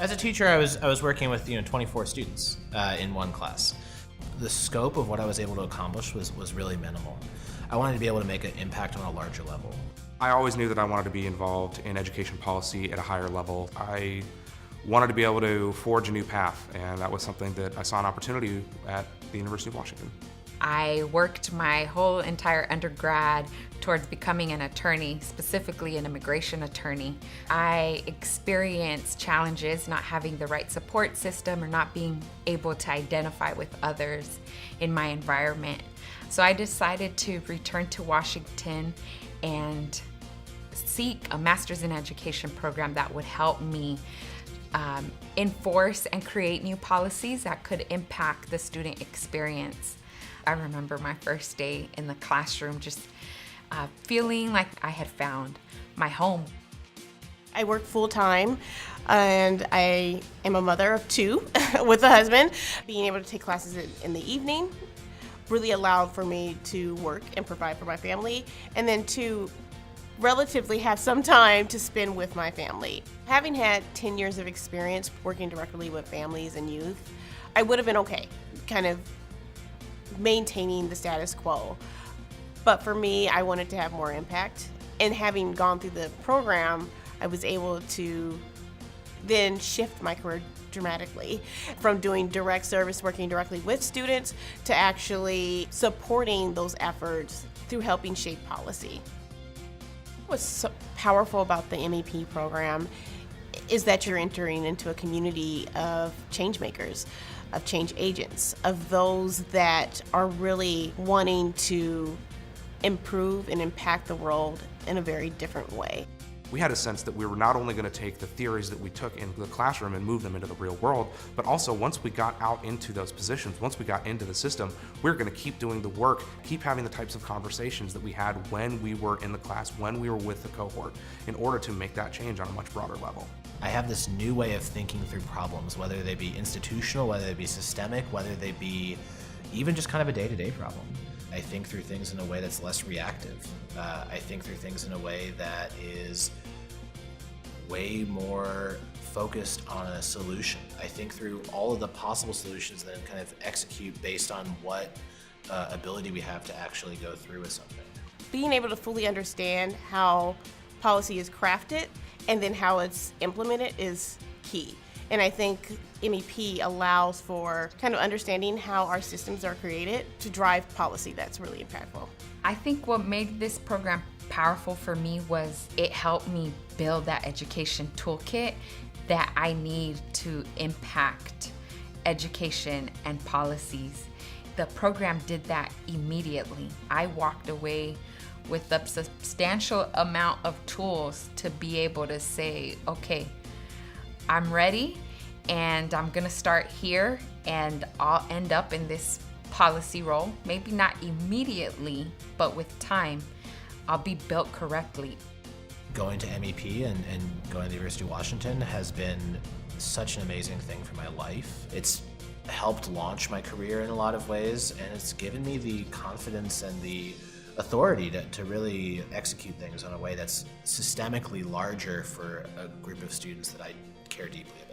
As a teacher, I was working with 24 students in one class. The scope of what I was able to accomplish was really minimal. I wanted to be able to make an impact on a larger level. I always knew that I wanted to be involved in education policy at a higher level. I wanted to be able to forge a new path, and that was something that I saw an opportunity at the University of Washington. I worked my whole entire undergrad towards becoming an attorney, specifically an immigration attorney. I experienced challenges not having the right support system or not being able to identify with others in my environment. So I decided to return to Washington and seek a master's in education program that would help me enforce and create new policies that could impact the student experience. I remember my first day in the classroom just feeling like I had found my home. I work full-time and I am a mother of two with a husband. Being able to take classes in the evening really allowed for me to work and provide for my family, and then to relatively have some time to spend with my family. Having had 10 years of experience working directly with families and youth, I would have been okay, kind of maintaining the status quo. But for me, I wanted to have more impact. And having gone through the program, I was able to then shift my career dramatically from doing direct service, working directly with students, to actually supporting those efforts through helping shape policy. What's so powerful about the MEP program is that you're entering into a community of change makers, of change agents, of those that are really wanting to improve and impact the world in a very different way. We had a sense that we were not only going to take the theories that we took into the classroom and move them into the real world, but also once we got out into those positions, once we got into the system, we were going to keep doing the work, keep having the types of conversations that we had when we were in the class, when we were with the cohort, in order to make that change on a much broader level. I have this new way of thinking through problems, whether they be institutional, whether they be systemic, whether they be even just kind of a day-to-day problem. I think through things in a way that's less reactive. I think through things in a way that is way more focused on a solution. I think through all of the possible solutions and then kind of execute based on what ability we have to actually go through with something. Being able to fully understand how policy is crafted and then how it's implemented is key. And I think MEP allows for kind of understanding how our systems are created to drive policy that's really impactful. I think what made this program powerful for me was it helped me build that education toolkit that I need to impact education and policies. The program did that immediately. I walked away with a substantial amount of tools to be able to say, okay, I'm ready and I'm gonna start here and I'll end up in this policy role. Maybe not immediately, but with time, I'll be built correctly. Going to MEP and going to the University of Washington has been such an amazing thing for my life. It's helped launch my career in a lot of ways, and it's given me the confidence and the authority to really execute things in a way that's systemically larger for a group of students that I care deeply about.